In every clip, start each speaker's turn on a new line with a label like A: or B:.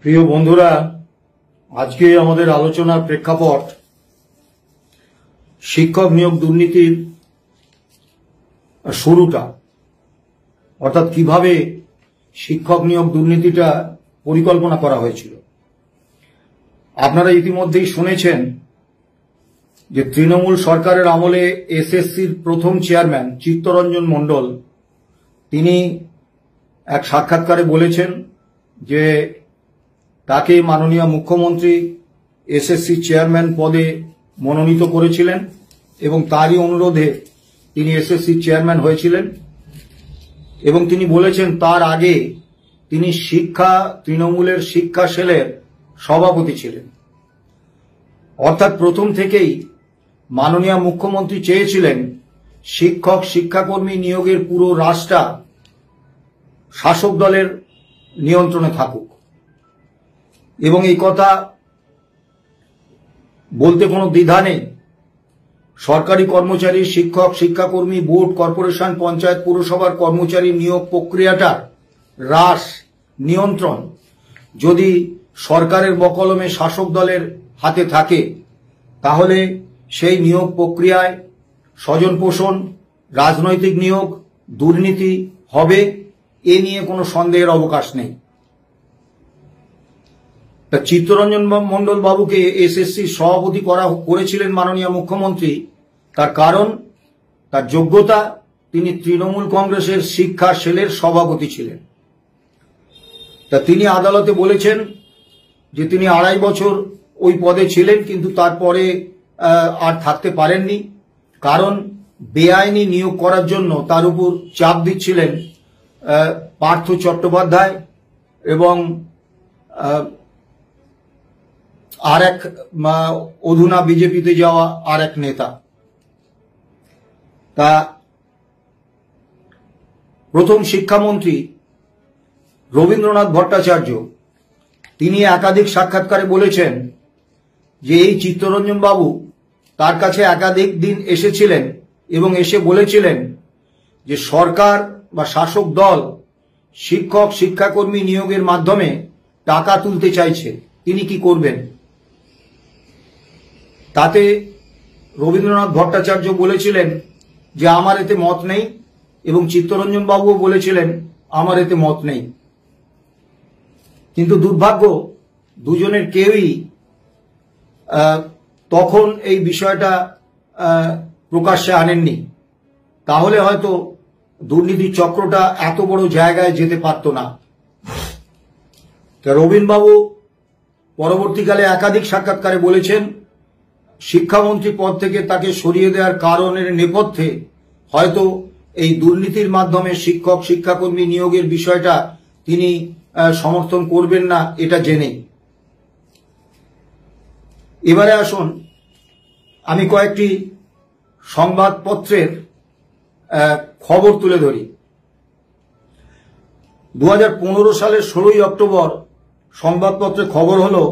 A: প্রিয় বন্ধুরা, আজকে আমাদের আলোচনার প্রেক্ষাপট শিক্ষক নিয়োগ দুর্নীতির শুরুটা, অর্থাৎ কিভাবে শিক্ষক নিয়োগ দুর্নীতিটা পরিকল্পনা করা হয়েছিল। আপনারা ইতিমধ্যেই শুনেছেন যে তৃণমূল সরকারের আমলে এসএসসির প্রথম চেয়ারম্যান চিত্তরঞ্জন মণ্ডল তিনি এক সাক্ষাৎকারে বলেছেন যে তাকে মাননীয় মুখ্যমন্ত্রী এসএসসি চেয়ারম্যান পদে মনোনীত করেছিলেন এবং তারই অনুরোধে তিনি এসএসসি চেয়ারম্যান হয়েছিলেন। এবং তিনি বলেছেন তার আগে তিনি তৃণমূলের শিক্ষা সেলের সভাপতি ছিলেন। অর্থাৎ প্রথম থেকেই মাননীয় মুখ্যমন্ত্রী চেয়েছিলেন শিক্ষক শিক্ষাকর্মী নিয়োগের পুরো রাশটা শাসক দলের নিয়ন্ত্রণে থাকুক। এবং এই কথা বলতে কোনো দ্বিধা নেই। সরকারি কর্মচারী, শিক্ষক শিক্ষাকর্মী, বোর্ড, কর্পোরেশন, পঞ্চায়েত, পুরসভার কর্মচারী নিয়োগ প্রক্রিয়াটার হ্রাস নিয়ন্ত্রণ যদি সরকারের বকলমে শাসক দলের হাতে থাকে, তাহলে সেই নিয়োগ প্রক্রিয়ায় স্বজন পোষণ, রাজনৈতিক নিয়োগ, দুর্নীতি হবে, এ নিয়ে কোনো সন্দেহের অবকাশ নেই। চিত্তরঞ্জন মণ্ডল বাবুকে এসএসসির সভাপতি করেছিলেন মাননীয় মুখ্যমন্ত্রী, তার কারণ তার যোগ্যতা, তিনি তৃণমূল কংগ্রেসের শিক্ষা সেলের সভাপতি ছিলেন। তা তিনি আদালতে বলেছেন যে তিনি 2.5 বছর ওই পদে ছিলেন, কিন্তু তারপরে আর থাকতে পারেননি, কারণ বেআইনি নিয়োগ করার জন্য তার উপর চাপ দিচ্ছিলেন পার্থ চট্টোপাধ্যায় এবং আর এক অধুনা বিজেপিতে যাওয়া আর এক নেতা। তা প্রথম শিক্ষামন্ত্রী রবীন্দ্রনাথ ভট্টাচার্য তিনি একাধিক সাক্ষাৎকারে বলেছেন যে এই চিত্তরঞ্জন বাবু তার কাছে একাধিক দিন এসেছিলেন এবং এসে বলেছিলেন যে সরকার বা শাসক দল শিক্ষক শিক্ষাকর্মী নিয়োগের মাধ্যমে টাকা তুলতে চাইছে, তিনি কি করবেন। তাতে রবীন্দ্রনাথ ভট্টাচার্য বলেছিলেন যে আমার এতে মত নেই, এবং চিত্তরঞ্জন বাবুও বলেছিলেন আমার এতে মত নেই। কিন্তু দুর্ভাগ্য, দুজনের কেউই তখন এই বিষয়টা প্রকাশ্যে আনেননি, তাহলে হয়তো দুর্নীতির চক্রটা এত বড় জায়গায় যেতে পারত না। রবীনবাবু পরবর্তীকালে একাধিক সাক্ষাৎকারে বলেছেন শিক্ষামন্ত্রী পদ থেকে তাকে সরিয়ে দেওয়ার কারণের নেপথ্যে হয়তো এই দুর্নীতির মাধ্যমে শিক্ষক শিক্ষাকর্মী নিয়োগের বিষয়টা তিনি সমর্থন করবেন না, এটা জেনেই। এবারে আসুন আমি কয়েকটি সংবাদপত্রের খবর তুলে ধরি। 2015 সালের 16ই অক্টোবর সংবাদপত্রে খবর হলো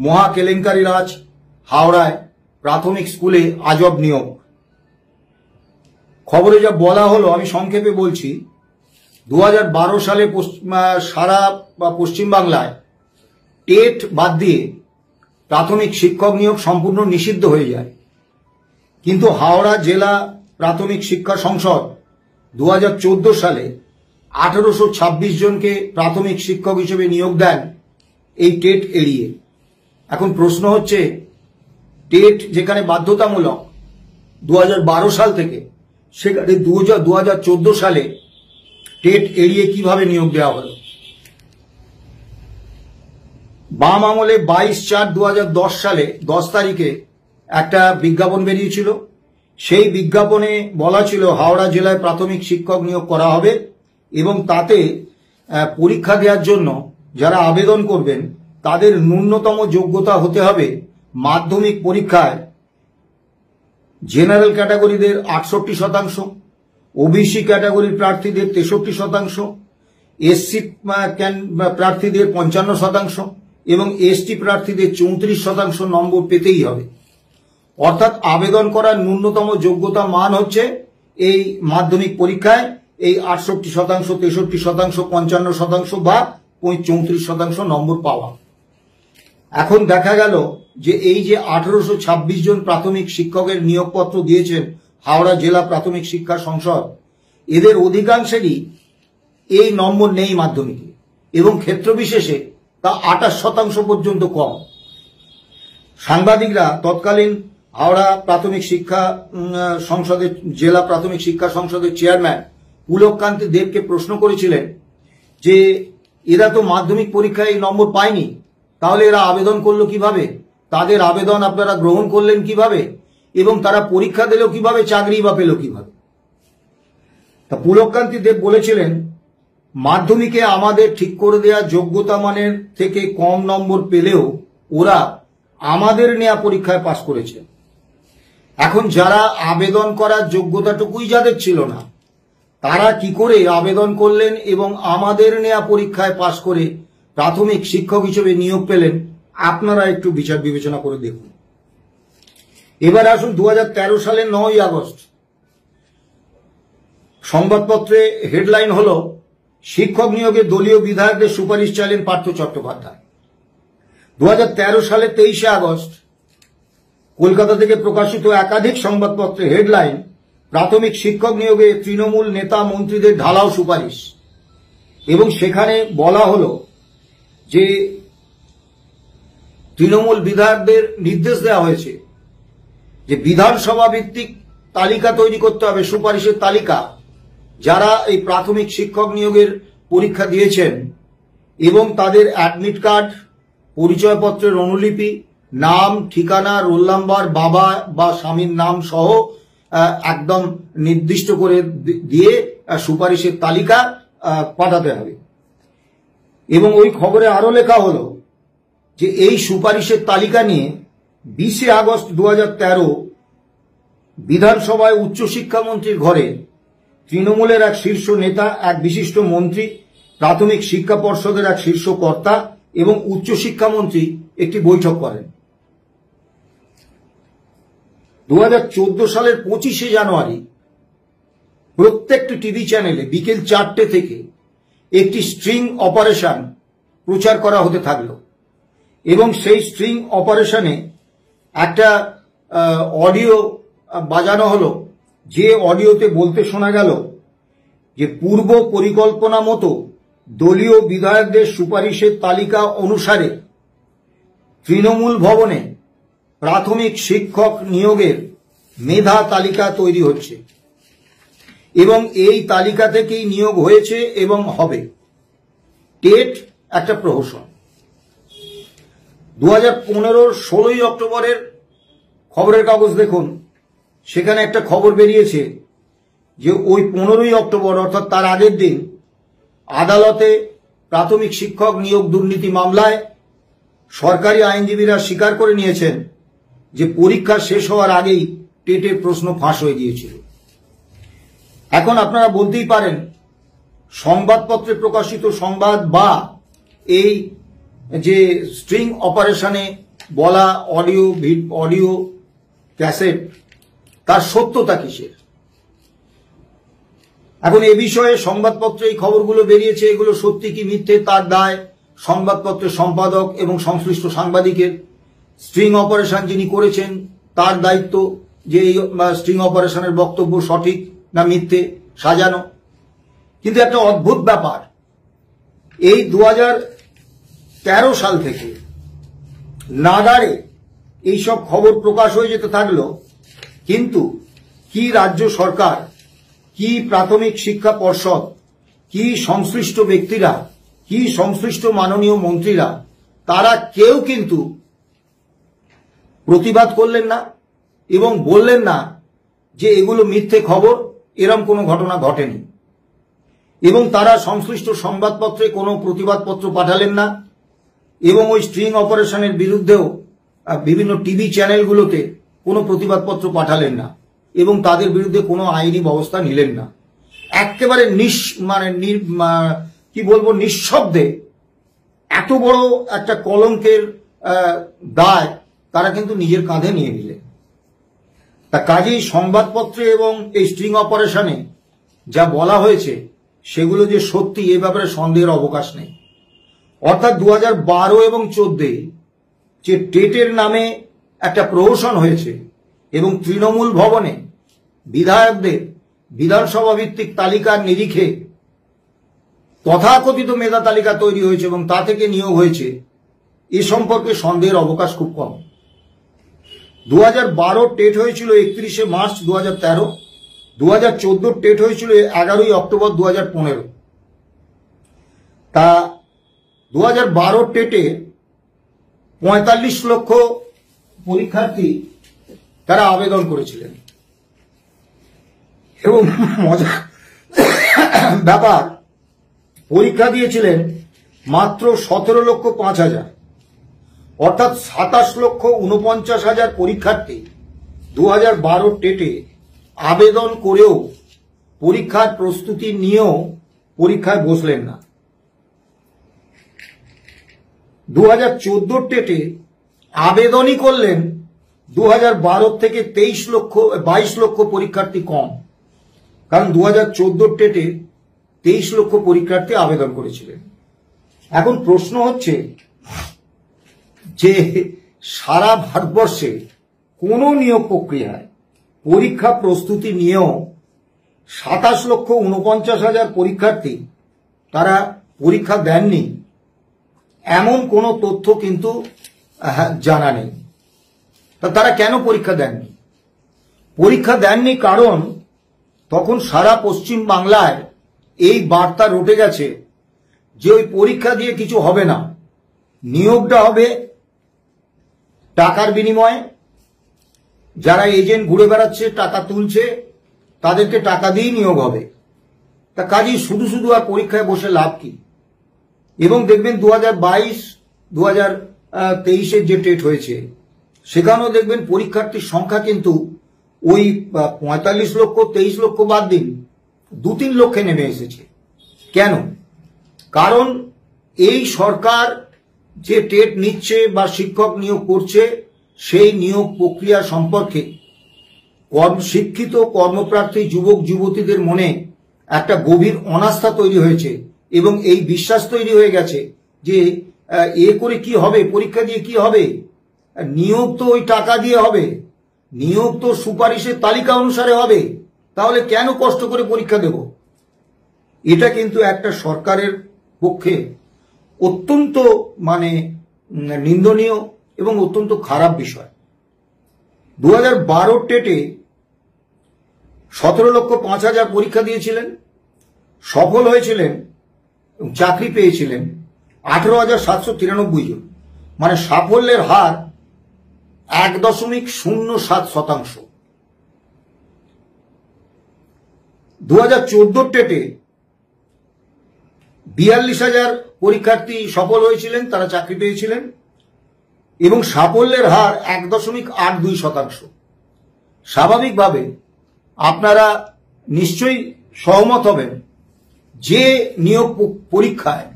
A: মহা কেলেঙ্কারি রাজ, হাওড়ায় প্রাথমিক স্কুলে আজব নিয়োগ। খবরে যা বলা হলো আমি সংক্ষেপে বলছি। 2012 সালে সারা পশ্চিমবাংলায় টেট বাদ দিয়ে প্রাথমিক শিক্ষক নিয়োগ সম্পূর্ণ নিষিদ্ধ হয়ে যায়, কিন্তু হাওড়া জেলা প্রাথমিক শিক্ষা সংসদ 2014 সালে 1826 জনকে প্রাথমিক শিক্ষক হিসেবে নিয়োগ দেন এই টেট এড়িয়ে। এখন প্রশ্ন হচ্ছে, টেট যেখানে বাধ্যতামূলক 2012 সাল থেকে, সেখানে 2014 সালে টেট এড়িয়ে কিভাবে নিয়োগ দেওয়া হলো। বাম আমলে 22/4/2010 সালে 10 তারিখে একটা বিজ্ঞাপন বেরিয়েছিল। সেই বিজ্ঞাপনে বলা ছিল হাওড়া জেলায় প্রাথমিক শিক্ষক নিয়োগ করা হবে এবং তাতে পরীক্ষা দেওয়ার জন্য যারা আবেদন করবেন তাদের ন্যূনতম যোগ্যতা হতে হবে মাধ্যমিক পরীক্ষায় জেনারেল ক্যাটাগরিদের 68%, ওবিসি ক্যাটাগরির প্রার্থীদের 63%, এসসি প্রার্থীদের 55% এবং এসটি প্রার্থীদের 34% নম্বর পেতেই হবে। অর্থাৎ আবেদন করার ন্যূনতম যোগ্যতা মান হচ্ছে এই মাধ্যমিক পরীক্ষায় এই 68%, 63%, 55% বা 34% নম্বর পাওয়া। এখন দেখা গেল যে এই যে 1826 জন প্রাথমিক শিক্ষকের নিয়োগপত্র দিয়েছেন হাওড়া জেলা প্রাথমিক শিক্ষা সংসদ, এদের অধিকাংশেরই এই নম্বর নেই মাধ্যমিকে, এবং ক্ষেত্র বিশেষে তা 28% পর্যন্ত কম। সাংবাদিকরা তৎকালীন হাওড়া প্রাথমিক শিক্ষা সংসদের জেলা প্রাথমিক শিক্ষা সংসদের চেয়ারম্যান পুলককান্তি দেবকে প্রশ্ন করেছিলেন যে এরা তো মাধ্যমিক পরীক্ষায় এই নম্বর পায়নি, তাহলে এরা আবেদন করলো কিভাবে, তাদের আবেদন আপনারা গ্রহণ করলেন কিভাবে, এবং তারা পরীক্ষা দিল কিভাবে, চাকরি বা পেল কিভাবে। তা পুলককান্তি দেব বলেছিলেন, মাধ্যমিকে আমাদের ঠিক করে দেওয়া যোগ্যতা মানের থেকে কম নম্বর পেলেও ওরা আমাদের নেওয়া পরীক্ষায় পাশ করেছে। এখন যারা আবেদন করার যোগ্যতাটুকুই যাদের ছিল না, তারা কি করে আবেদন করলেন এবং আমাদের নেওয়া পরীক্ষায় পাশ করে প্রাথমিক শিক্ষক হিসেবে নিয়োগ পেলেন, আপনারা একটু বিচার বিবেচনা করে দেখুন। এবার আসুন 2013 সালের 9ই আগস্ট সংবাদপত্রে হেডলাইন হলো, শিক্ষক নিয়োগে দলীয় বিধায়কদের সুপারিশ চাইলেন পার্থ চট্টোপাধ্যায়। 2013 সালের 23শে আগস্ট কলকাতা থেকে প্রকাশিত একাধিক সংবাদপত্রে হেডলাইন, প্রাথমিক শিক্ষক নিয়োগে তৃণমূল নেতা মন্ত্রীদের ঢালাও সুপারিশ, এবং সেখানে বলা হলো যে তৃণমূল বিধায়কদের নির্দেশ দেওয়া হয়েছে যে বিধানসভা ভিত্তিক তালিকা তৈরি করতে হবে, সুপারিশের তালিকা, যারা এই প্রাথমিক শিক্ষক নিয়োগের পরীক্ষা দিয়েছেন এবং তাদের অ্যাডমিট কার্ড, পরিচয়পত্রের অনুলিপি, নাম, ঠিকানা, রোল নাম্বার, বাবা বা স্বামীর নাম সহ একদম নির্দিষ্ট করে দিয়ে সুপারিশের তালিকা পাঠাতে হবে। এবং ওই খবরে আরো লেখা হলো যে এই সুপারিশের তালিকা নিয়ে 20শে আগস্ট 2013 বিধানসভায় উচ্চশিক্ষামন্ত্রীর ঘরে তৃণমূলের এক শীর্ষ নেতা, এক বিশিষ্ট মন্ত্রী, প্রাথমিক শিক্ষা পর্ষদের এক শীর্ষ কর্তা এবং উচ্চশিক্ষামন্ত্রী একটি বৈঠক করেন। 2014 সালের 25শে জানুয়ারি প্রত্যেকটি টিভি চ্যানেলে বিকেল 4টে থেকে একটি স্ট্রিং অপারেশন প্রচার করা হতে থাকলো, এবং সেই স্ট্রিং অপারেশনে একটা অডিও বাজানো হলো, যে অডিওতে বলতে শোনা গেল যে পূর্ব পরিকল্পনা মতো দলীয় বিধায়কদের সুপারিশের তালিকা অনুসারে তৃণমূল ভবনে প্রাথমিক শিক্ষক নিয়োগের মেধা তালিকা তৈরি হচ্ছে এবং এই তালিকা থেকেই নিয়োগ হয়েছে এবং হবে। টেট একটা প্রহসন। 2015 16ই অক্টোবরের খবরের কাগজ দেখুন, সেখানে একটা খবর বেরিয়েছে যে ওই 15ই অক্টোবর অর্থাৎ তার আগের দিন আদালতে প্রাথমিক শিক্ষক নিয়োগ দুর্নীতি মামলায় সরকারি আইনজীবীরা স্বীকার করে নিয়েছেন যে পরীক্ষা শেষ হওয়ার আগেই টেটের প্রশ্ন ফাঁস হয়ে গিয়েছিল। এখন আপনারা বলতেই পারেন, সংবাদপত্রে প্রকাশিত সংবাদ বা এই যে স্ট্রিং অপারেশনে বলা অডিও ক্যাসেট, তার সত্যতা কিসের? এখন এ বিষয়ে সংবাদপত্রে এই খবরগুলো বেরিয়েছে, এগুলো সত্যি কি মিথ্যে তার দায় সংবাদপত্রের সম্পাদক এবং সংশ্লিষ্ট সাংবাদিকের। স্ট্রিং অপারেশন যিনি করেছেন তার দায়িত্ব যে এই স্ট্রিং অপারেশনের বক্তব্য সঠিক না মিথ্যে, সাজানো। কিন্তু একটা অদ্ভুত ব্যাপার, এই 2013 সাল থেকে নাগাড়ে এইসব খবর প্রকাশ হয়ে যেতে থাকলো, কিন্তু কি রাজ্য সরকার, কি প্রাথমিক শিক্ষা পর্ষদ, কি সংশ্লিষ্ট ব্যক্তিরা, কি সংশ্লিষ্ট মাননীয় মন্ত্রীরা, তারা কেউ কিন্তু প্রতিবাদ করলেন না এবং বললেন না যে এগুলো মিথ্যে খবর, এরম কোনো ঘটনা ঘটেনি। এবং তারা সংশ্লিষ্ট সংবাদপত্রে কোনো প্রতিবাদপত্র পাঠালেন না এবং ওই স্ট্রিং অপারেশনের বিরুদ্ধেও বিভিন্ন টিভি চ্যানেলগুলোতে কোনো প্রতিবাদপত্র পাঠালেন না এবং তাদের বিরুদ্ধে কোনো আইনি ব্যবস্থা নিলেন না। একেবারে নিঃশব্দে এত বড় একটা কলঙ্কের দায় তারা কিন্তু নিজের কাঁধে নিয়ে নিলেন। তা কাজেই সংবাদপত্রে এবং এই স্ট্রিং অপারেশনে যা বলা হয়েছে সেগুলো যে সত্যি, এ ব্যাপারে সন্দেহের অবকাশ নেই। অর্থাৎ 2012 এবং 2014 যে টেটের নামে একটা প্রহসন হয়েছে এবং তৃণমূল ভবনে বিধায়কদের বিধানসভা ভিত্তিক তালিকার নিরিখে তথাকথিত মেধা তালিকা তৈরি হয়েছে এবং তা থেকে নিয়োগ হয়েছে, এ সম্পর্কে সন্দেহের অবকাশ খুব কম। 2012 টেট হয়েছিল 31শে মার্চ 2013, 2014 টেট হয়েছিল 11ই অক্টোবর 2015। তা 2012 টেটে 45 লক্ষ পরীক্ষার্থী তারা আবেদন করেছিলেন এবং মজার ব্যাপার, পরীক্ষা দিয়েছিলেন মাত্র 17,05,000, অর্থাৎ 27,49,000 পরীক্ষার্থী 2012 টেটে আবেদন করেও পরীক্ষার প্রস্তুতি নিয়েও পরীক্ষায় বসলেন না। 2014 টেটে আবেদনই করলেন 2012 থেকে 22 লক্ষ পরীক্ষার্থী কম, কারণ 2014 টেটে 23 লক্ষ পরীক্ষার্থী আবেদন করেছিলেন। এখন প্রশ্ন হচ্ছে যে সারা ভারতবর্ষে কোনো নিয়োগ প্রক্রিয়ায় পরীক্ষা প্রস্তুতি নিয়েও 27,49,000 পরীক্ষার্থী তারা পরীক্ষা দেননি, এমন কোনো তথ্য কিন্তু জানা নেই। তারা কেন পরীক্ষা দেননি? পরীক্ষা দেননি কারণ তখন সারা পশ্চিম বাংলায় এই বার্তা রটে গেছে যে ওই পরীক্ষা দিয়ে কিছু হবে না, নিয়োগটা হবে টাকার বিনিময়ে। যারা এজেন্ট ঘুরে বেড়াচ্ছে, টাকা তুলছে, তাদেরকে টাকা দিয়েই নিয়োগ হবে। তা কাজেই শুধু শুধু আর পরীক্ষায় বসে লাভ কি? এবং দেখবেন 2022, 2023-এর যে টেট হয়েছে সেখানেও দেখবেন পরীক্ষার্থীর সংখ্যা কিন্তু ওই 45 লক্ষ, 23 লক্ষ বাদ দিন, 2-3 লক্ষে নেমে এসেছে। কেন? কারণ এই সরকার যে টেট নিচ্ছে বা শিক্ষক নিয়োগ করছে সেই নিয়োগ প্রক্রিয়া সম্পর্কে শিক্ষিত কর্মপ্রার্থী যুবক যুবতীদের মনে একটা গভীর অনাস্থা তৈরি হয়েছে এবং এই বিশ্বাস তৈরি হয়ে গেছে যে এ করে কি হবে, পরীক্ষা দিয়ে কি হবে, নিয়োগ তো ওই টাকা দিয়ে হবে, নিয়োগ তো সুপারিশের তালিকা অনুসারে হবে, তাহলে কেন কষ্ট করে পরীক্ষা দেব? এটা কিন্তু একটা সরকারের পক্ষে অত্যন্ত নিন্দনীয় এবং অত্যন্ত খারাপ বিষয়। 2012 টেটে 17,05,000 পরীক্ষা দিয়েছিলেন, সফল হয়েছিলেন, চাকরি পেয়েছিলেন 18,793 জন, মানে সাফল্যের হার 1.07%। 2014 টেটে 42,000 পরীক্ষার্থী সফল হয়েছিলেন, তারা চাকরি পেয়েছিলেন এবং সাফল্যের হার 1.82%। স্বাভাবিকভাবে আপনারা নিশ্চয়ই সহমত হবেন যে নিয়োগ পরীক্ষায়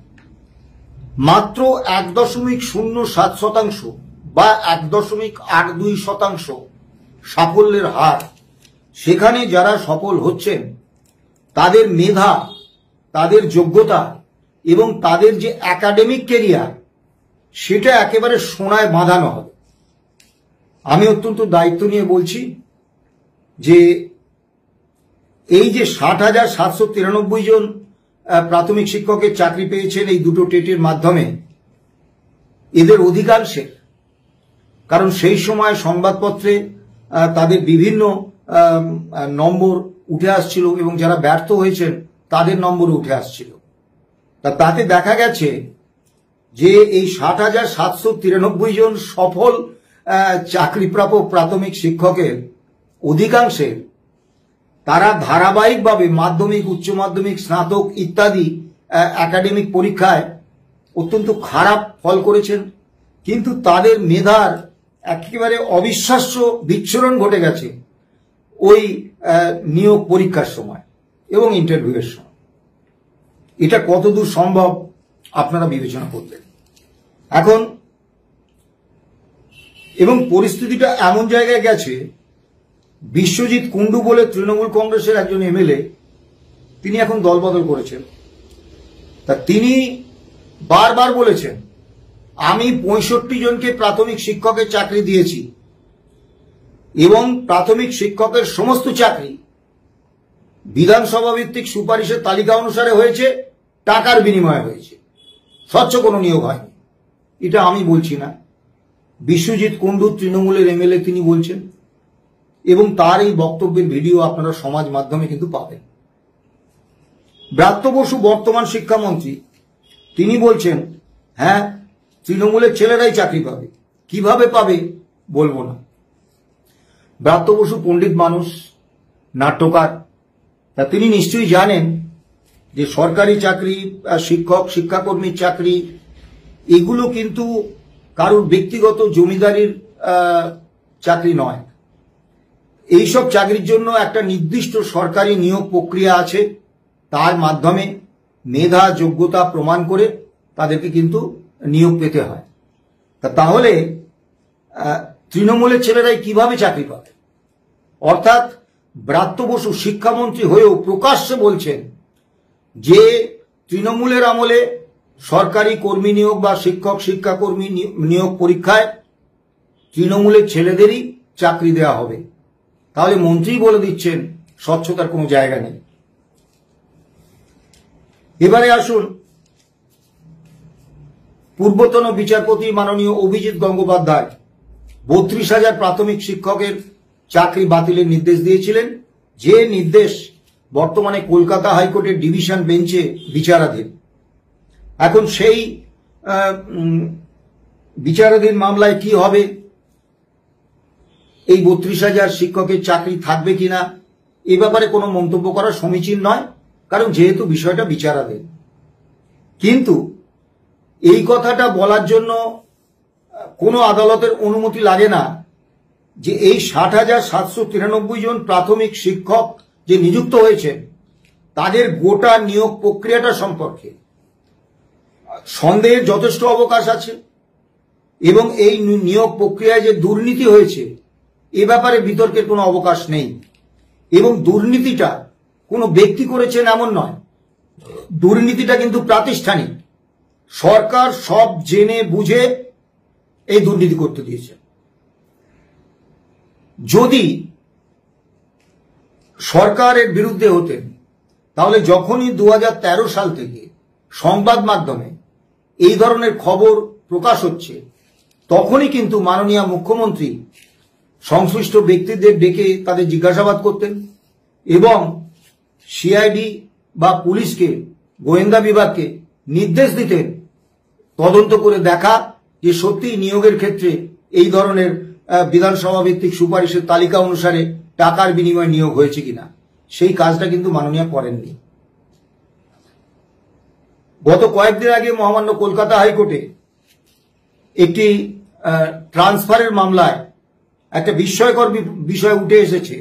A: মাত্র 1.07% বা 1.82% সাফল্যের হার, সেখানে যারা সফল হচ্ছেন তাদের মেধা, তাদের যোগ্যতা এবং তাদের যে একাডেমিক ক্যারিয়ার সেটা একেবারে সোনায় বাঁধানো হবে। আমি অত্যন্ত দায়িত্ব নিয়ে বলছি যে এই যে 60,793 জন প্রাথমিক শিক্ষকের চাকরি পেয়েছেন এই দুটো টেটের মাধ্যমে, এদের অধিকাংশের, কারণ সেই সময় সংবাদপত্রে তাদের বিভিন্ন নম্বর উঠে আসছিল এবং যারা ব্যর্থ হয়েছেন তাদের নম্বর উঠে আসছিল। তাতে দেখা গেছে যে এই 60,793 জন সফল চাকরিপ্রাপ্ত প্রাথমিক শিক্ষকের অধিকাংশের তারা ধারাবাহিকভাবে মাধ্যমিক, উচ্চ মাধ্যমিক, স্নাতক ইত্যাদি একাডেমিক পরীক্ষায় অত্যন্ত খারাপ ফল করেছেন, কিন্তু তাদের মেধার একেবারে অবিশ্বাস্য বিচ্ছুরণ ঘটে গেছে ওই নিয়োগ পরীক্ষার সময় এবং ইন্টারভিউয়ের সময়। এটা কতদূর সম্ভব আপনারা বিবেচনা করবেন। এখন এবং পরিস্থিতিটা এমন জায়গায় গেছে, বিশ্বজিৎ কুন্ডু বলে তৃণমূল কংগ্রেসের একজন এমএলএ, তিনি এখন দলবদল করেছেন। তা তিনি বারবার বলেছেন আমি 65 জনকে প্রাথমিক শিক্ষকের চাকরি দিয়েছি এবং প্রাথমিক শিক্ষকের সমস্ত চাকরি বিধানসভা ভিত্তিক সুপারিশের তালিকা অনুসারে হয়েছে, টাকার বিনিময়ে হয়েছে, স্বচ্ছ কোনো নিয়োগ হয়নি। এটা আমি বলছি না, বিশ্বজিৎ কুণ্ডু তৃণমূলের এমএলএ তিনি বলছেন, এবং তার এই বক্তব্যের ভিডিও আপনারা সমাজ মাধ্যমে কিন্তু পাবেন। ব্রাত্য বসু বর্তমান শিক্ষামন্ত্রী, তিনি বলছেন হ্যাঁ তৃণমূলের ছেলেরাই চাকরি পাবে। কিভাবে পাবে বলবো না। ব্রাত্য বসু পণ্ডিত মানুষ, নাট্যকার, তা তিনি নিশ্চয়ই জানেন যে সরকারি চাকরি, শিক্ষক শিক্ষাকর্মীর চাকরি, এগুলো কিন্তু কারোর ব্যক্তিগত জমিদারির চাকরি নয়। এইসব চাকরির জন্য একটা নির্দিষ্ট সরকারি নিয়োগ প্রক্রিয়া আছে, তার মাধ্যমে মেধা যোগ্যতা প্রমাণ করে তাদেরকে কিন্তু নিয়োগ পেতে হয়। তাহলে তৃণমূলের ছেলেরাই কিভাবে চাকরি পাবে? অর্থাৎ ব্রাত্য বসু শিক্ষামন্ত্রী হয়েও প্রকাশ্যে বলছেন যে তৃণমূলের আমলে সরকারি কর্মী নিয়োগ বা শিক্ষক শিক্ষাকর্মী নিয়োগ পরীক্ষায় তৃণমূলের ছেলেদেরই চাকরি দেওয়া হবে। তাহলে মন্ত্রী বলে দিচ্ছেন স্বচ্ছতার কোনো জায়গা নেই। এবারে আসুন, পূর্বতন বিচারপতি মাননীয় অভিজিৎ গঙ্গোপাধ্যায় 32,000 প্রাথমিক শিক্ষকের চাকরি বাতিলের নির্দেশ দিয়েছিলেন, যে নির্দেশ বর্তমানে কলকাতা হাইকোর্টের ডিভিশন বেঞ্চে বিচারাধীন। এখন সেই বিচারাধীন মামলায় কি হবে, এই 32,000 শিক্ষকের চাকরি থাকবে কিনা, এ ব্যাপারে কোনো মন্তব্য করা সমীচীন নয়, কারণ যেহেতু বিষয়টা বিচারাধীন। কিন্তু এই কথাটা বলার জন্য কোনো আদালতের অনুমতি লাগে না যে এই 60,793 জন প্রাথমিক শিক্ষক যে নিযুক্ত হয়েছেন তাদের গোটা নিয়োগ প্রক্রিয়াটা সম্পর্কে সন্দেহের যথেষ্ট অবকাশ আছে, এবং এই নিয়োগ প্রক্রিয়ায় যে দুর্নীতি হয়েছে এ ব্যাপারে বিতর্কের কোনো অবকাশ নেই। এবং দুর্নীতিটা কোনো ব্যক্তি করেছেন এমন নয়, দুর্নীতিটা কিন্তু প্রাতিষ্ঠানিক। সরকার সব জেনে বুঝে এই দুর্নীতি করতে দিয়েছে। যদি সরকারের বিরুদ্ধে হতেন তাহলে যখনই 2013 সাল থেকে সংবাদ মাধ্যমে এই ধরনের খবর প্রকাশ হচ্ছে তখনই কিন্তু মাননীয় মুখ্যমন্ত্রী সংশ্লিষ্ট ব্যক্তিদের ডেকে তাদের জিজ্ঞাসাবাদ করতেন এবং সিআইডি বা পুলিশকে, গোয়েন্দা বিভাগকে নির্দেশ দিতেন তদন্ত করে দেখা যে সত্যি নিয়োগের ক্ষেত্রে এই ধরনের বিধানসভা ভিত্তিক সুপারিশের তালিকা অনুসারে টাকার বিনিময়ে নিয়োগ হয়েছে কিনা। সেই কাজটা কিন্তু মাননীয় করেননি। গত কয়েকদিন আগে মহামান্য কলকাতা হাইকোর্টে একটি ট্রান্সফারের মামলায় একটা বিস্ময়কর বিষয় উঠে এসেছে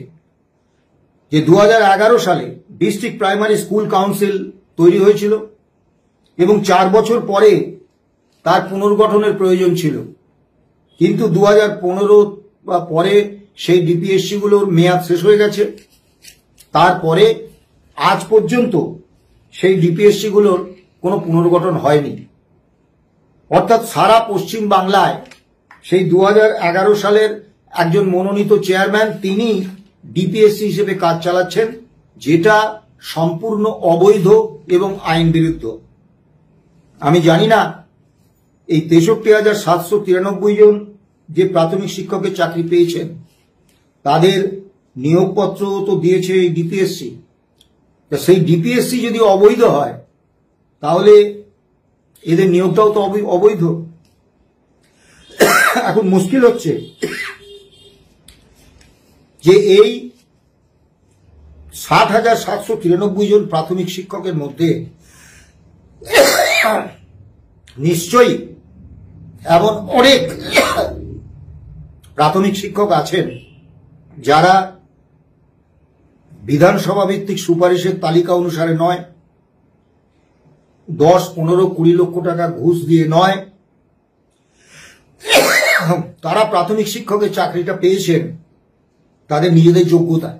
A: যে 2011 সালে ডিস্ট্রিক্ট প্রাইমারি স্কুল কাউন্সিল তৈরি হয়েছিল এবং 4 বছর পরে তার পুনর্গঠনের প্রয়োজন ছিল, কিন্তু 2015 বা পরে সেই ডিপিএসসি গুলোর মেয়াদ শেষ হয়ে গেছে। তারপরে আজ পর্যন্ত সেই ডিপিএসসি গুলোর কোনো পুনর্গঠন হয়নি। অর্থাৎ সারা পশ্চিম বাংলায় সেই 2011 সালের একজন মনোনীত চেয়ারম্যান তিনি ডিপিএসসি হিসেবে কাজ চালাচ্ছেন, যেটা সম্পূর্ণ অবৈধ এবং আইন বিরুদ্ধ। আমি জানি না এই 63,793 জন যে প্রাথমিক শিক্ষকের চাকরি পেয়েছেন তাদের নিয়োগপত্র তো দিয়েছে এই ডিপিএসসি, সেই ডিপিএসসি যদি অবৈধ হয় তাহলে এদের নিয়োগটাও তো অবৈধ। এখন মুশকিল হচ্ছে যে এই 60,793 জন প্রাথমিক শিক্ষকের মধ্যে নিশ্চয়ই এমন অনেক প্রাথমিক শিক্ষক আছেন যারা বিধানসভা ভিত্তিক সুপারিশের তালিকা অনুসারে নয়, 10, 15, 20 লক্ষ টাকা ঘুষ দিয়ে নয়, তারা প্রাথমিক শিক্ষকের চাকরিটা পেয়েছেন তাদের নিজেদের যোগ্যতায়।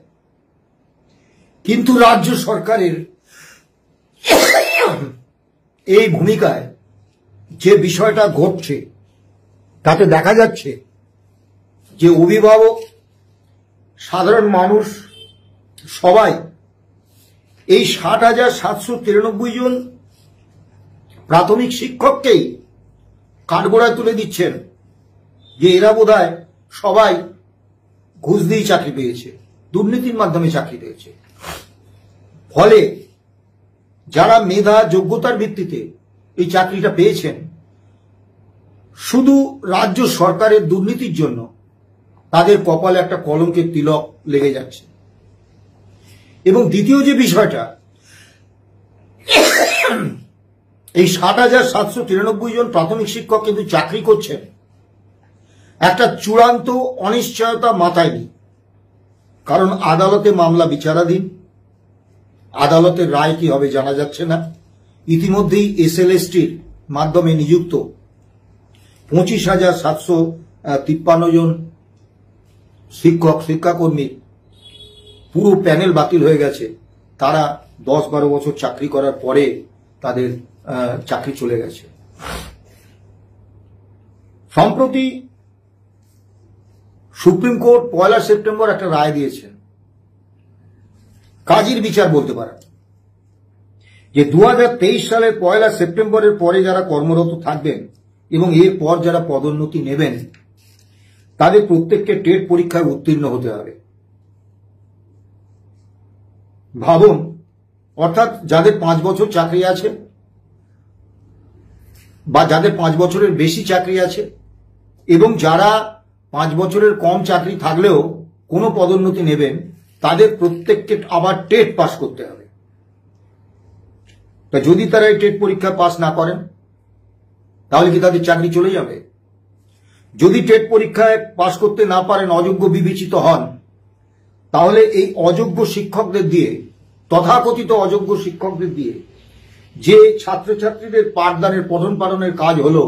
A: কিন্তু রাজ্য সরকারের এই ভূমিকায় যে বিষয়টা ঘটছে তাতে দেখা যাচ্ছে যে অভিভাবক, সাধারণ মানুষ সবাই এই 60,793 জন প্রাথমিক শিক্ষককেই কাঠগড়ায় তুলে দিচ্ছেন যে এরা বোধহয় সবাই ঘুষ দিয়ে চাকরি পেয়েছে, দুর্নীতির মাধ্যমে চাকরি পেয়েছে। ফলে যারা মেধা যোগ্যতার ভিত্তিতে এই চাকরিটা পেয়েছেন, শুধু রাজ্য সরকারের দুর্নীতির জন্য তাদের কপালে একটা কলঙ্কের তিলক লেগে যাচ্ছে। এবং দ্বিতীয় যে বিষয়টা, এই 60,793 জন প্রাথমিক শিক্ষক কিন্তু চাকরি করছেন একটা চূড়ান্ত অনিশ্চয়তা মাথায় নেই। কারণ আদালতে মামলা বিচারাধীন, আদালতের রায় কি হবে জানা যাচ্ছে না। ইতিমধ্যেই এসএলএসটির মাধ্যমে নিযুক্ত 25,753 জন শিক্ষক শিক্ষাকর্মী পুরো প্যানেল বাতিল হয়ে গেছে। তারা 10-12 বছর চাকরি করার পরে তাদের চাকরি চলে গেছে। সম্প্রতি সুপ্রিম কোর্ট 1 সেপ্টেম্বর একটা রায় দিয়েছেন, কাজীর বিচার বলতে পারেন, যে 2023 সালের 1 সেপ্টেম্বরের পরে যারা কর্মরত থাকবেন এবং এরপর যারা পদোন্নতি নেবেন তাদের প্রত্যেককে টেট পরীক্ষায় উত্তীর্ণ হতে হবে। ভাবুন, অর্থাৎ যাদের 5 বছর চাকরি আছে বা যাদের 5 বছরের বেশি চাকরি আছে এবং যারা 5 বছরের কম চাকরি থাকলেও কোনো পদোন্নতি নেবেন, তাদের প্রত্যেককে আবার টেট পাস করতে হবে। তা যদি তারা এই টেট পরীক্ষা পাস না করেন তাহলে কি তাদের চাকরি চলে যাবে? যদি টেট পরীক্ষায় পাস করতে না পারেন, অযোগ্য বিবেচিত হন, তাহলে এই অযোগ্য শিক্ষকদের দিয়ে, তথাকথিত অযোগ্য শিক্ষকদের দিয়ে যে ছাত্রছাত্রীদের পাঠদানের পঠন পাঠনের কাজ হলো,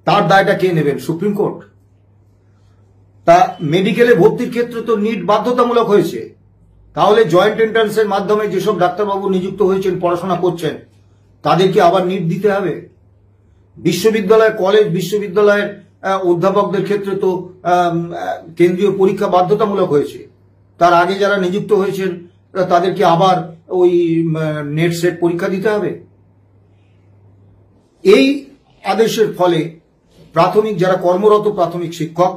A: তার দায়টা কে নেবেন? Supreme court. তা মেডিকেলে ভর্তির ক্ষেত্রে তো নিট বাধ্যতামূলক হয়েছে, তাহলে জয়েন্ট এন্ট্রান্সের মাধ্যমে যেসব ডাক্তারবাবু নিযুক্ত হয়েছেন, পড়াশোনা করছেন, তাদেরকে আবার নিট দিতে হবে। বিশ্ববিদ্যালয়, কলেজ, বিশ্ববিদ্যালয়ের অধ্যাপকদের ক্ষেত্রে তো কেন্দ্রীয় পরীক্ষা বাধ্যতামূলক হয়েছে। তার আগে যারা নিযুক্ত হয়েছেন তাদেরকে আবার ওই নেট সেট পরীক্ষা দিতে হবে। এই আদেশের ফলে প্রাথমিক যারা কর্মরত প্রাথমিক শিক্ষক,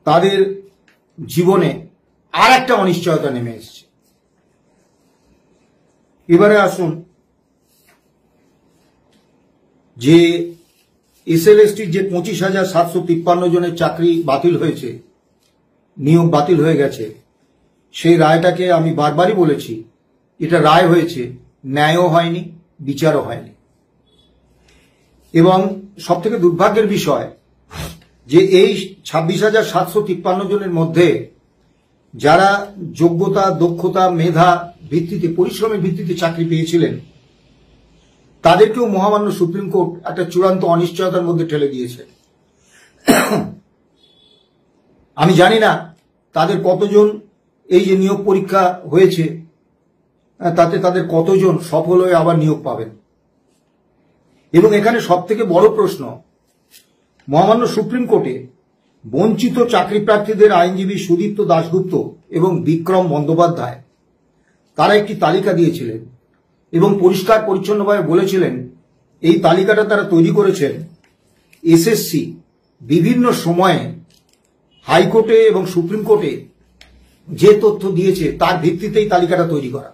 A: তাদের জীবনে আর একটা অনিশ্চয়তা নেমে এসেছে। এবারে আসুন, যে এসএলএসটির যে 25,753 জনের চাকরি বাতিল হয়েছে, নিয়োগ বাতিল হয়ে গেছে, সেই রায়টাকে আমি বারবারই বলেছি, এটা রায় হয়েছে, ন্যায়ও হয়নি, বিচারও হয়নি। এবং সবথেকে দুর্ভাগ্যের বিষয় যে এই 26,753 জনের মধ্যে যারা যোগ্যতা, দক্ষতা, মেধা ভিত্তিতে, পরিশ্রমের ভিত্তিতে চাকরি পেয়েছিলেন, তাদেরকেও মহামান্য সুপ্রিম কোর্ট একটা চূড়ান্ত অনিশ্চয়তার মধ্যে ঠেলে দিয়েছে। আমি জানি না তাদের কতজন এই যে নিয়োগ পরীক্ষা হয়েছে তাতে তাদের কতজন সফল হয়ে আবার নিয়োগ পাবেন। এবং এখানে সবথেকে বড় প্রশ্ন, মহামান্য সুপ্রিম কোর্টে বঞ্চিত চাকরি প্রার্থীদের আইনজীবী সুদীপ্ত দাশগুপ্ত এবং বিক্রম বন্দ্যোপাধ্যায় তারা একটি তালিকা দিয়েছিলেন এবং পরিষ্কার পরিচ্ছন্নভাবে বলেছিলেন এই তালিকাটা তারা তৈরি করেছেন এসএসসি বিভিন্ন সময়ে হাইকোর্টে এবং সুপ্রিম কোর্টে যে তথ্য দিয়েছে তার ভিত্তিতেই তালিকাটা তৈরি করা।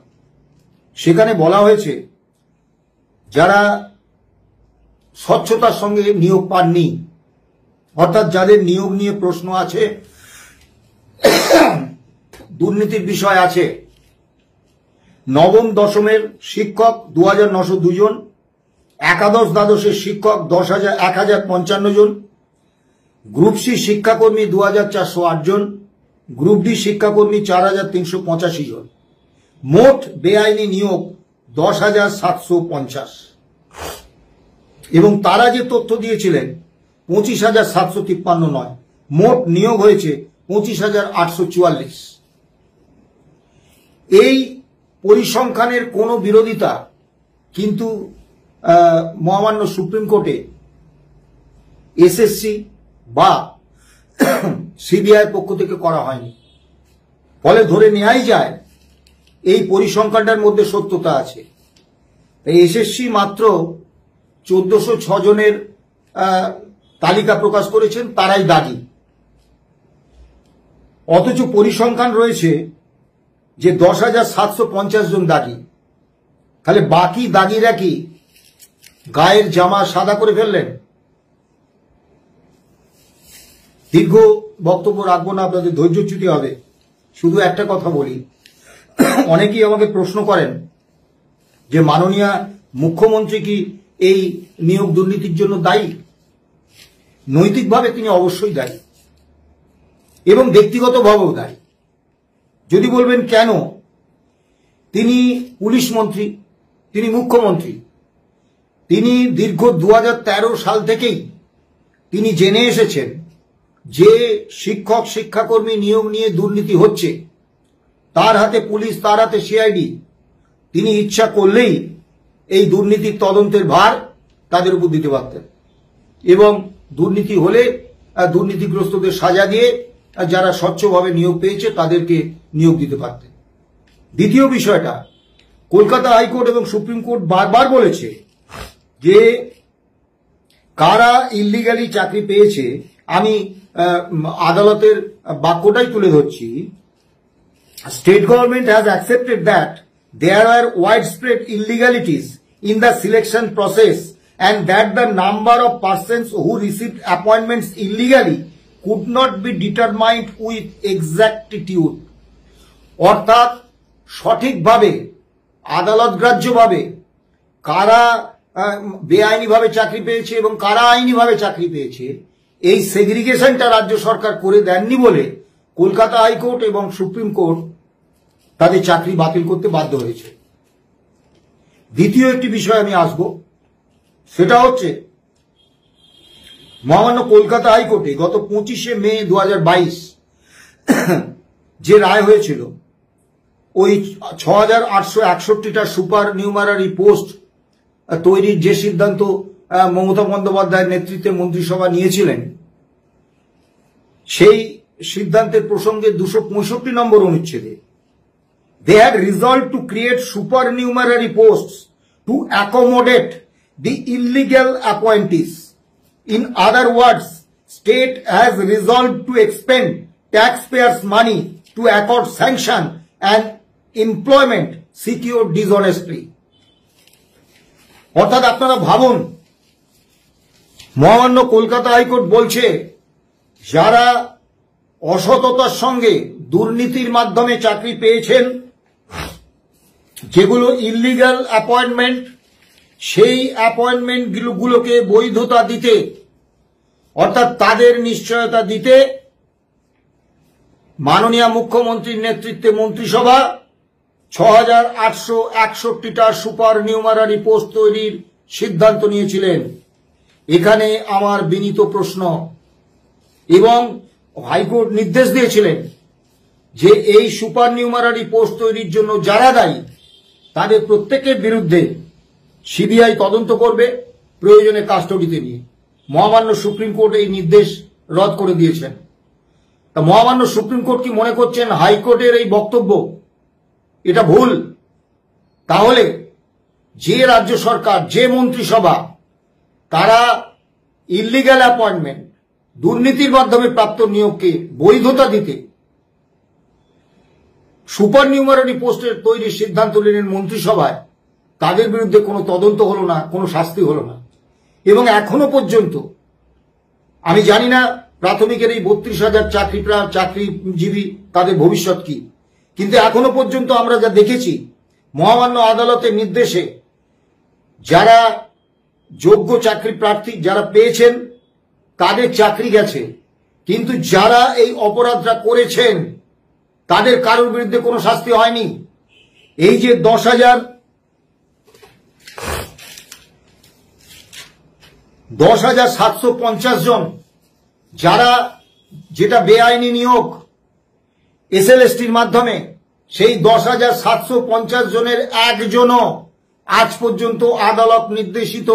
A: সেখানে বলা হয়েছে যারা স্বচ্ছতার সঙ্গে নিয়োগ পাননি, অর্থাৎ যাদের নিয়োগ নিয়ে প্রশ্ন আছে, দুর্নীতির বিষয় আছে, নবম দশমের শিক্ষক 2,902 জন, একাদশ দ্বাদশের শিক্ষক 1,055 জন, গ্রুপ সি শিক্ষাকর্মী 2,408 জন, গ্রুপ ডি শিক্ষাকর্মী 4,385 জন, মোট বেআইনি নিয়োগ 10,750। এবং তারা যে তথ্য দিয়েছিলেন 25,753 নয়, মোট নিয়োগ হয়েছে 25,844। এই পরিসংখ্যানের কোনো বিরোধিতা কিন্তু মহামান্য সুপ্রিম কোর্টে এসএসসি বা সিবিআই পক্ষ থেকে করা হয়নি। ফলে ধরে নেওয়াই যায় এই পরিসংখ্যানটার মধ্যে সত্যতা আছে। এসএসসি মাত্র 1406 জনের তালিকা প্রকাশ করেছেন, তারাই দাগি। অথচ পরিসংখ্যান রয়েছে যে 10,750 জন দাগি। তাহলে বাকি দাগিরা কি গায়ের জামা সাদা করে ফেললেন? দীর্ঘ বক্তব্য রাখবো না, আপনাদের ধৈর্যচ্যুতি হবে। শুধু একটা কথা বলি, অনেকেই আমাকে প্রশ্ন করেন যে মাননীয় মুখ্যমন্ত্রী কি এই নিয়োগ দুর্নীতির জন্য দায়ী? নৈতিকভাবে তিনি অবশ্যই দায়ী এবং ব্যক্তিগতভাবেও দায়ী। যদি বলবেন কেন, তিনি পুলিশ মন্ত্রী, তিনি মুখ্যমন্ত্রী, তিনি দীর্ঘ 2013 সাল থেকেই তিনি জেনে এসেছেন যে শিক্ষক শিক্ষাকর্মী নিয়োগ নিয়ে দুর্নীতি হচ্ছে, তার হাতে পুলিশ, তার হাতে সিআইডি। তিনি ইচ্ছা করলেই এই দুর্নীতির তদন্তের ভার তাদের উপর দিতে পারতেন এবং দুর্নীতি হলে দুর্নীতিগ্রস্তদের সাজা দিয়ে যারা স্বচ্ছভাবে নিয়োগ পেয়েছে তাদেরকে নিয়োগ দিতে পারতেন। দ্বিতীয় বিষয়টা, কলকাতা হাইকোর্ট এবং সুপ্রিম কোর্ট বারবার বলেছে যে কারা ইল্লিগালি চাকরি পেয়েছে। আমি আদালতের বাক্যটাই তুলে ধরছি। State government has accepted that there are widespread illegalities in the selection process and that the number of persons who received appointments illegally could not be determined with exactitude। অর্থাৎ সঠিকভাবে আদালতগ্রাহ্যভাবে কারা বেআইনিভাবে চাকরি পেয়েছে এবং কারা আইনিভাবে চাকরি পেয়েছে, এই সেগ্রিগেশনটা রাজ্য সরকার করে দেননি বলে কলকাতা হাইকোর্ট এবং সুপ্রিম কোর্ট তাদের চাকরি বাতিল করতে বাধ্য হয়েছে। দ্বিতীয় একটি বিষয় আমি আসব, সেটা হচ্ছে মহামান্য কলকাতা হাইকোর্টে গত 25শে মে 2022 যে রায় হয়েছিল, ওই 6,861টা সুপার নিউমারারি পোস্ট তৈরির যে সিদ্ধান্ত মমতা বন্দ্যোপাধ্যায়ের নেতৃত্বে মন্ত্রিসভা নিয়েছিলেন, সেই সিদ্ধান্তের প্রসঙ্গে 265 নম্বর অনুচ্ছেদে they had resolved to create supernumerary posts to accommodate the illegal appointees. In other words, state has resolved to expend taxpayers' money to accord sanction and employment secured dishonestly. অর্থাৎ আপনারা ভাবুন, মহামান্য কলকাতা হাইকোর্ট বলছে যারা অসততার সঙ্গে দুর্নীতির মাধ্যমে চাকরি পেয়েছেন, যেগুলো ইল্লিগাল অ্যাপয়েন্টমেন্ট, সেই অ্যাপয়েন্টমেন্ট গুলোকে বৈধতা দিতে, অর্থাৎ তাদের নিশ্চয়তা দিতে মাননীয় মুখ্যমন্ত্রীর নেতৃত্বে মন্ত্রিসভা 6,861টা সুপার নিউমারারি পোস্ট তৈরির সিদ্ধান্ত নিয়েছিলেন। এখানে আমার বিনীত প্রশ্ন, এবং হাইকোর্ট নির্দেশ দিয়েছিলেন যে এই সুপার নিউমারারি পোস্ট তৈরির জন্য যারা দায়ী তাদের প্রত্যেকের বিরুদ্ধে সিবিআই তদন্ত করবে, প্রয়োজনে কাস্টডিতে নিয়ে। মহামান্য সুপ্রিম কোর্ট এই নির্দেশ রদ করে দিয়েছেন। তা মহামান্য সুপ্রিম কোর্ট কি মনে করছেন হাইকোর্টের এই বক্তব্য এটা ভুল? তাহলে যে রাজ্য সরকার, যে মন্ত্রিসভা, তারা ইল্লিগাল অ্যাপয়েন্টমেন্ট, দুর্নীতির মাধ্যমে প্রাপ্ত নিয়োগকে বৈধতা দিতে সুপার নিউমারারি পোস্টের তৈরির সিদ্ধান্ত নিলেন মন্ত্রিসভায়, তাদের বিরুদ্ধে কোনো তদন্ত হলো না, কোনো শাস্তি হলো না। এবং এখনো পর্যন্ত আমি জানি না প্রাথমিকের এই 32,000 চাকরিজীবী তাদের ভবিষ্যৎ কি, কিন্তু এখনো পর্যন্ত আমরা যা দেখেছি, মহামান্য আদালতের নির্দেশে যারা যোগ্য চাকরি প্রার্থী যারা পেয়েছেন তাদের চাকরি গেছে, কিন্তু যারা এই অপরাধটা করেছেন তাদের কারোর বিরুদ্ধে কোনো শাস্তি হয়নি। এই যে 10,750 জন যারা, যেটা বেআইনি নিয়োগ এসএলএসটির মাধ্যমে, সেই 10,750 জনের একজনও আজ পর্যন্ত আদালত নির্দেশিত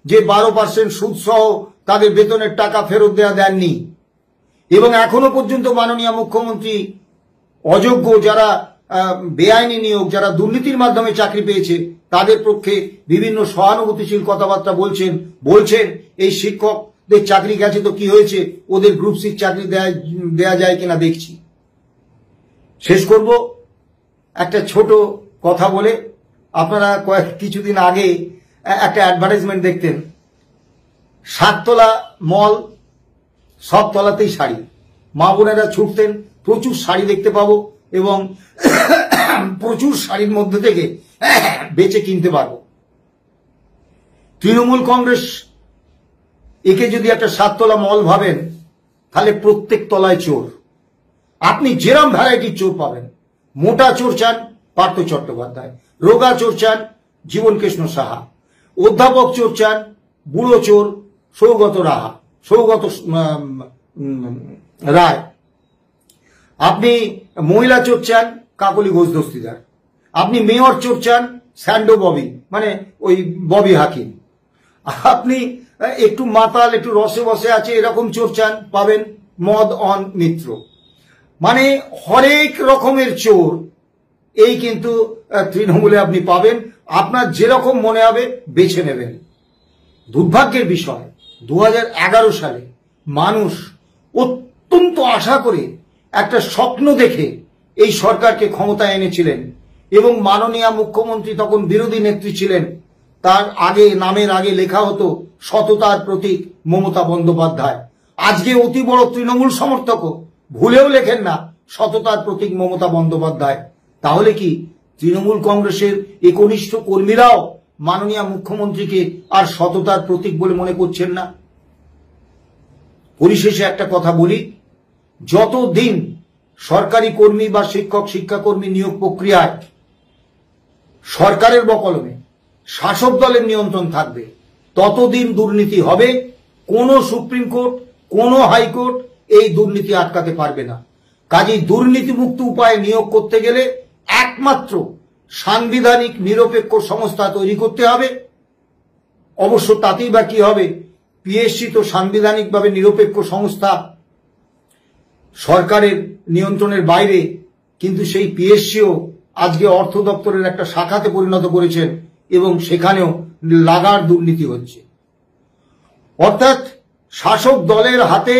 A: যে 12% সুদ সহ তাদের বেতনের টাকা ফেরত দেননি। এবং এখনো পর্যন্ত মাননীয় মুখ্যমন্ত্রী অযোগ্য যারা বেআইনি নিয়োগ, যারা দুর্নীতির মাধ্যমে চাকরি পেয়েছে, তাদের পক্ষে বিভিন্ন সহানুভূতিশীল কথাবার্তা বলছেন এই শিক্ষকদের চাকরি গেছে তো কি হয়েছে, ওদের গ্রুপ সি চাকরি দেয়া যায় কিনা দেখছি। শেষ করব একটা ছোট কথা বলে। আপনারা কিছুদিন আগে একটা অ্যাডভার্টাইজমেন্ট দেখতেন, 7 তলা মল, সব তলাতেই শাড়ি, মা বোনেরা ছুটতেন প্রচুর শাড়ি দেখতে পাবো এবং প্রচুর শাড়ির মধ্যে থেকে বেছে কিনতে পারবো। তৃণমূল কংগ্রেস একে যদি একটা 7 তলা মল ভাবেন, তাহলে প্রত্যেক তলায় চোর। আপনি যেরম ভ্যারাইটির চোর পাবেন। মোটা চোর চান পার্থ চট্টোপাধ্যায়, রোগা চোর চান জীবন কৃষ্ণ সাহা, অধ্যাপক চোর চান বুড়ো চোর সৌগত রায়, আপনি মহিলা চোর চান কাকলি ঘোষ দস্তিদার, আপনি মেয়র চোর চান স্যান্ডো ববি, মানে ওই ববি হাকিম, আপনি একটু মাতাল একটু রসে বসে আছে এরকম চোর চান পাবেন মদ অন মিত্র। মানে হরেক রকমের চোর এই কিন্তু তৃণমূলে আপনি পাবেন। আপনার যেরকম মনে হবে বেছে নেবেন। দুর্ভাগ্যের বিষয় 2011 সালে মানুষ অত্যন্ত আশা করে একটা স্বপ্ন দেখে এই সরকারকে ক্ষমতায় এনেছিলেন এবং মাননীয় মুখ্যমন্ত্রী তখন বিরোধী নেত্রী ছিলেন। তার আগে নামের আগে লেখা হতো সততার প্রতীক মমতা বন্দ্যোপাধ্যায়। আজকে অতি বড় তৃণমূল সমর্থকও ভুলেও লেখেন না সততার প্রতীক মমতা বন্দ্যোপাধ্যায়। তাহলে কি তৃণমূল কংগ্রেসের একনিষ্ঠ কর্মীরাও মাননীয় মুখ্যমন্ত্রীকে আর সততার প্রতীক বলে মনে করছেন না? পরিশেষে একটা কথা বলি, যতদিন সরকারি কর্মী বা শিক্ষক শিক্ষাকর্মী নিয়োগ প্রক্রিয়ায় সরকারের বকলমে শাসক দলের নিয়ন্ত্রণ থাকবে, ততদিন দুর্নীতি হবে। কোনো সুপ্রিম কোর্ট, কোনো হাইকোর্ট এই দুর্নীতি আটকাতে পারবে না। কাজেই দুর্নীতিমুক্ত উপায়ে নিয়োগ করতে গেলে একমাত্র সাংবিধানিক নিরপেক্ষ সংস্থা তৈরি করতে হবে। অবশ্য তাতেই বা কি হবে, পিএসসি তো সাংবিধানিকভাবে নিরপেক্ষ সংস্থা, সরকারের নিয়ন্ত্রণের বাইরে, কিন্তু সেই পিএসসিও আজকে অর্থ দপ্তরের একটা শাখাতে পরিণত করেছেন এবং সেখানেও লাগার দুর্নীতি হচ্ছে। অর্থাৎ শাসক দলের হাতে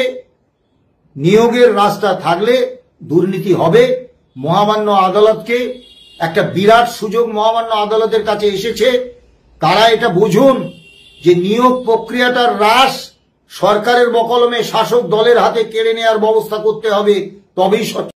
A: নিয়োগের রাস্তা থাকলে দুর্নীতি হবে। মহামান্য আদালতকে একটা বিরাট সুযোগ মহামান্য আদালতের কাছে এসেছে। তারা এটা বুঝুন যে নিয়োগ প্রক্রিয়াটার হ্রাস সরকারের বকলমে শাসক দলের হাতে কেড়ে নেওয়ার ব্যবস্থা করতে হবে, তবেই